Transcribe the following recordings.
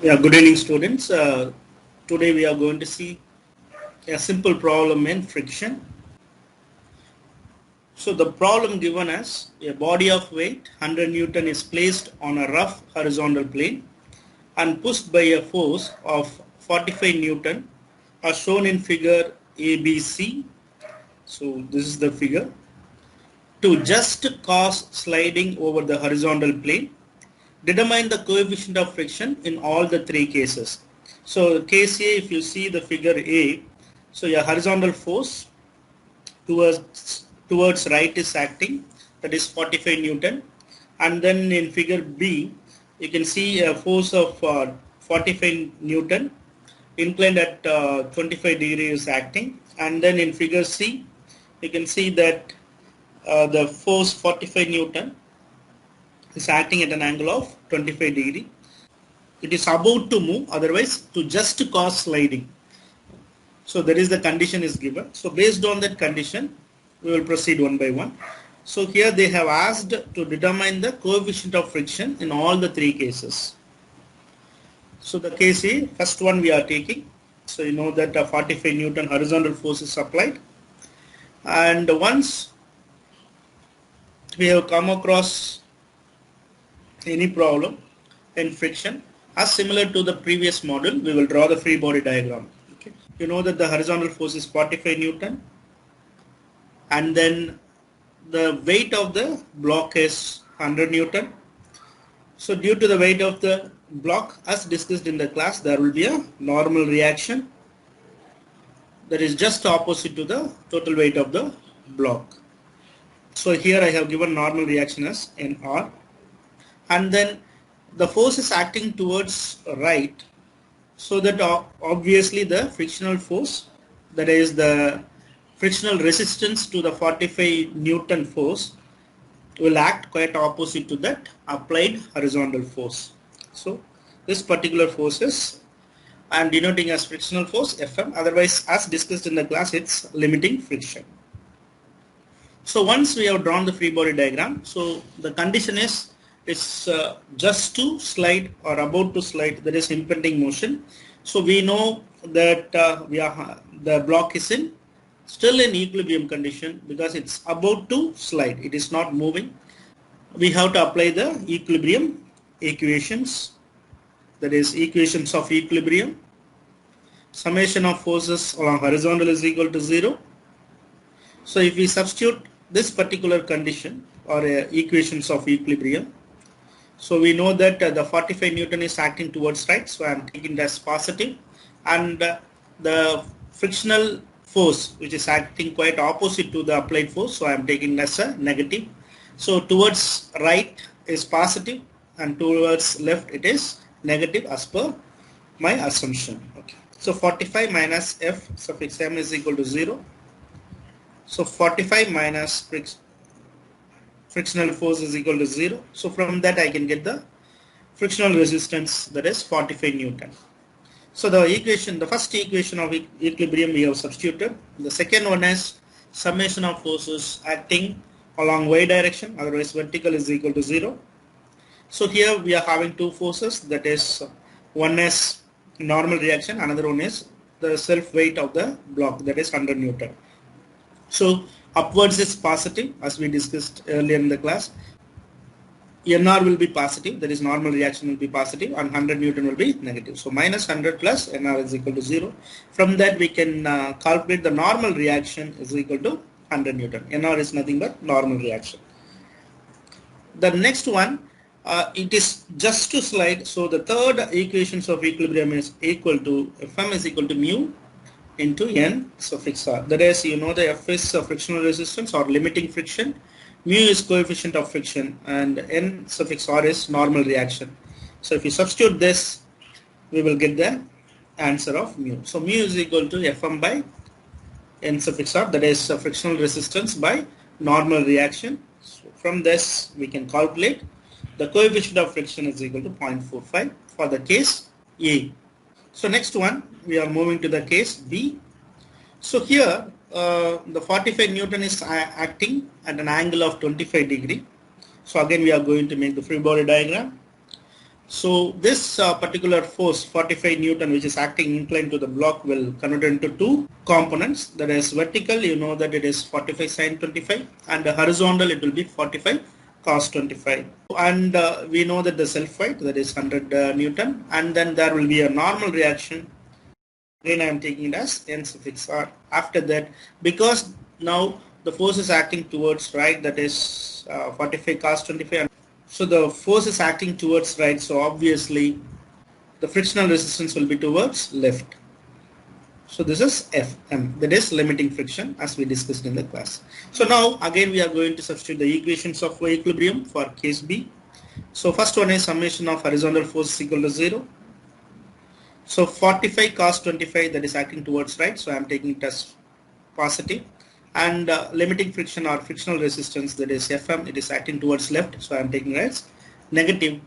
Yeah, good evening, students. Today we are going to see a simple problem in friction. So the problem given as a body of weight 100 Newton is placed on a rough horizontal plane and pushed by a force of 45 Newton as shown in figure ABC. So this is the figure. To just cause sliding over the horizontal plane, determine the coefficient of friction in all the three cases. So case A, if you see the figure A, so your horizontal force towards right is acting, that is 45 Newton, and then in figure B you can see a force of 45 Newton inclined at 25 degrees is acting, and then in figure C you can see that the force 45 Newton is acting at an angle of 25 degree. It is about to move, otherwise to just cause sliding. So that is the condition is given. So based on that condition, we will proceed one by one. So here they have asked to determine the coefficient of friction in all the three cases. So the case A, first one we are taking. So you know that a 45 Newton horizontal force is applied. And once we have come across any problem in friction, as similar to the previous model, we will draw the free body diagram. Okay. You know that the horizontal force is 45 Newton, and then the weight of the block is 100 Newton. So due to the weight of the block, as discussed in the class, there will be a normal reaction that is just opposite to the total weight of the block. So here I have given normal reaction as NR, and then the force is acting towards right, so that obviously the frictional force, that is the frictional resistance to the 45 Newton force, will act quite opposite to that applied horizontal force. So this particular force is I am denoting as frictional force Fm, otherwise as discussed in the class it's limiting friction. So once we have drawn the free body diagram, so the condition is it's just to slide or about to slide, there is impending motion. So we know that the block is still in equilibrium condition because it's about to slide, it is not moving. We have to apply the equilibrium equations, that is equations of equilibrium. Summation of forces along horizontal is equal to 0. So if we substitute this particular condition or equations of equilibrium, so we know that the 45 Newton is acting towards right, so I am taking it as positive, and the frictional force which is acting quite opposite to the applied force, so I am taking it as a negative. So towards right is positive and towards left it is negative as per my assumption. Okay. So 45 minus F suffix m is equal to 0. So 45 minus frictional force is equal to 0. So from that I can get the frictional resistance, that is 45 Newton. So the equation, the first equation of equilibrium we have substituted. The second one is summation of forces acting along y direction, otherwise vertical, is equal to 0. So here we are having two forces, that is one is normal reaction, another one is the self weight of the block, that is 100 Newton. So upwards is positive as we discussed earlier in the class. NR will be positive, that is normal reaction will be positive, and 100 Newton will be negative. So minus 100 plus NR is equal to 0. From that we can calculate the normal reaction is equal to 100 Newton. NR is nothing but normal reaction. The next one, it is just to slide. So the third equations of equilibrium is equal to Fm is equal to mu into N suffix R. That is, you know, the F is frictional resistance or limiting friction, mu is coefficient of friction, and N suffix R is normal reaction. So if you substitute this, we will get the answer of mu. So mu is equal to Fm by N suffix R, that is frictional resistance by normal reaction. So from this we can calculate the coefficient of friction is equal to 0.45 for the case A. So next one, we are moving to the case B. So here the 45 Newton is acting at an angle of 25 degree. So again we are going to make the free body diagram. So this particular force 45 Newton which is acting inclined to the block will convert into two components. That is vertical, you know that it is 45 sine 25, and horizontal it will be 45 cos 25. And we know that the self weight, that is 100 Newton, and then there will be a normal reaction. Again I am taking it as n suffix r. After that, because now the force is acting towards right, that is 45 cos 25. So the force is acting towards right, so obviously the frictional resistance will be towards left. So this is Fm, that is limiting friction, as we discussed in the class. So now again we are going to substitute the equations of equilibrium for case B. So first one is summation of horizontal force is equal to 0. So 45 cos 25, that is acting towards right, so I am taking it as positive. And limiting friction or frictional resistance, that is Fm, it is acting towards left, so I am taking it as negative.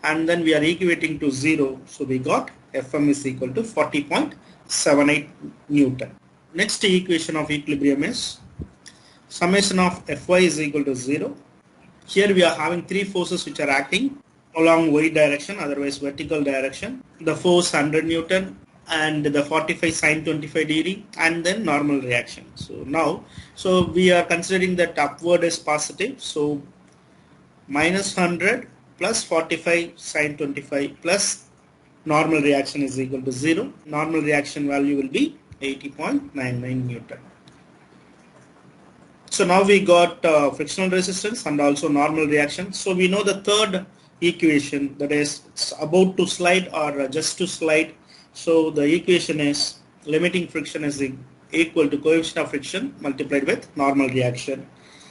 And then we are equating to 0, so we got Fm is equal to 40.78 Newton. Next equation of equilibrium is summation of Fy is equal to 0. Here we are having three forces which are acting along y direction, otherwise vertical direction. The force 100 Newton and the 45 sine 25 degree, and then normal reaction. So now, so we are considering that upward is positive, so minus 100 plus 45 sine 25 plus normal reaction is equal to 0. Normal reaction value will be 80.99 Newton. So now we got frictional resistance and also normal reaction. So we know the third equation, that is it's about to slide or just to slide. So the equation is limiting friction is equal to coefficient of friction multiplied with normal reaction.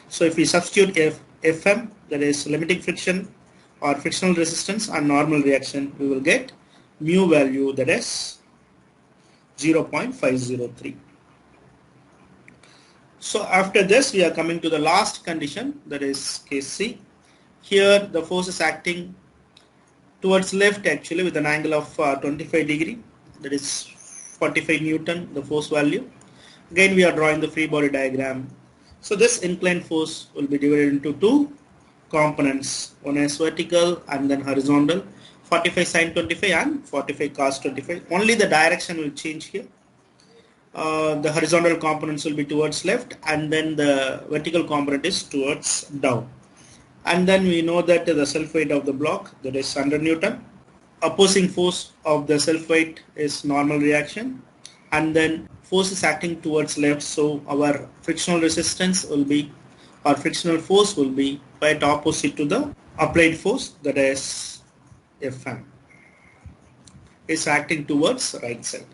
So if we substitute Fm, that is limiting friction or frictional resistance, and normal reaction, we will get mu value, that is 0.503. So after this we are coming to the last condition, that is case C. Here the force is acting towards left actually with an angle of 25 degree, that is 45 Newton, the force value. Again we are drawing the free body diagram. So this inclined force will be divided into two components. One is vertical and then horizontal, 45 sine 25 and 45 cos 25. Only the direction will change here. The horizontal components will be towards left, and then the vertical component is towards down. And then we know that the self weight of the block, that is 100 Newton. Opposing force of the self weight is normal reaction, and then force is acting towards left, so our frictional resistance will be, or frictional force will be quite opposite to the applied force, that is Fm, is acting towards right side.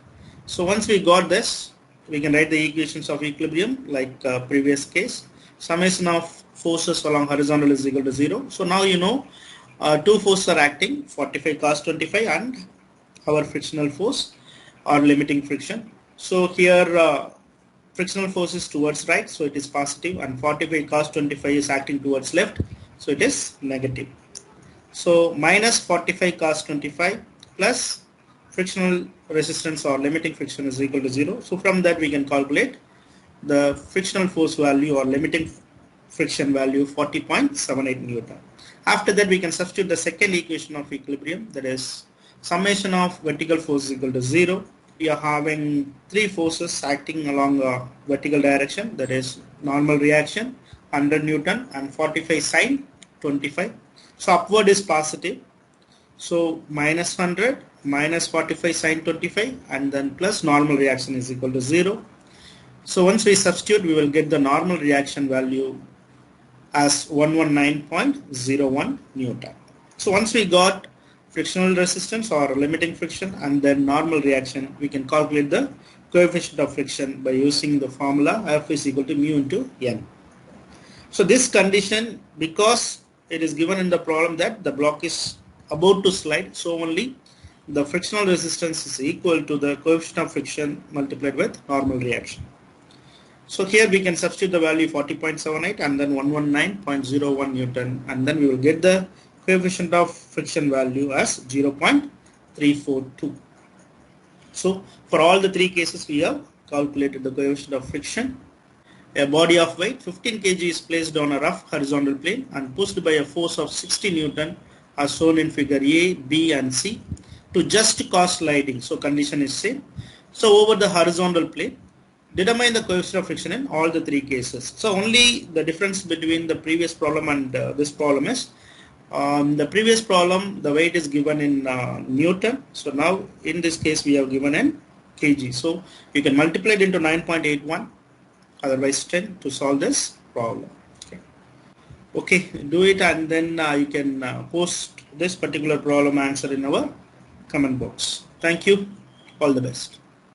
So once we got this, we can write the equations of equilibrium like previous case. Summation of forces along horizontal is equal to 0. So now you know two forces are acting, 45 cos 25 and our frictional force or limiting friction. So here frictional force is towards right, so it is positive, and 45 cos 25 is acting towards left, so it is negative. So minus 45 cos 25 plus frictional resistance or limiting friction is equal to 0. So from that we can calculate the frictional force value or limiting friction value 40.78 Newton. After that we can substitute the second equation of equilibrium, that is summation of vertical force is equal to 0. We are having three forces acting along a vertical direction, that is normal reaction 100 Newton and 45 sine 25. So upward is positive, so minus 100 minus 45 sine 25 and then plus normal reaction is equal to 0. So once we substitute, we will get the normal reaction value as 119.01 Newton. So once we got frictional resistance or limiting friction and then normal reaction, we can calculate the coefficient of friction by using the formula F is equal to mu into N. So this condition, because it is given in the problem that the block is about to slide, so only the frictional resistance is equal to the coefficient of friction multiplied with normal reaction. So here we can substitute the value 40.78 and then 119.01 Newton, and then we will get the coefficient of friction value as 0.342. So for all the three cases we have calculated the coefficient of friction. A body of weight 15 kg is placed on a rough horizontal plane and pushed by a force of 60 Newton are shown in figure A, B and C to just cause sliding. So condition is same. So over the horizontal plane, determine the coefficient of friction in all the three cases. So only the difference between the previous problem and this problem is the previous problem the weight is given in Newton. So now in this case we have given in kg. So you can multiply it into 9.81 otherwise 10 to solve this problem. Okay, do it and then you can post this particular problem answer in our comment box. Thank you. All the best.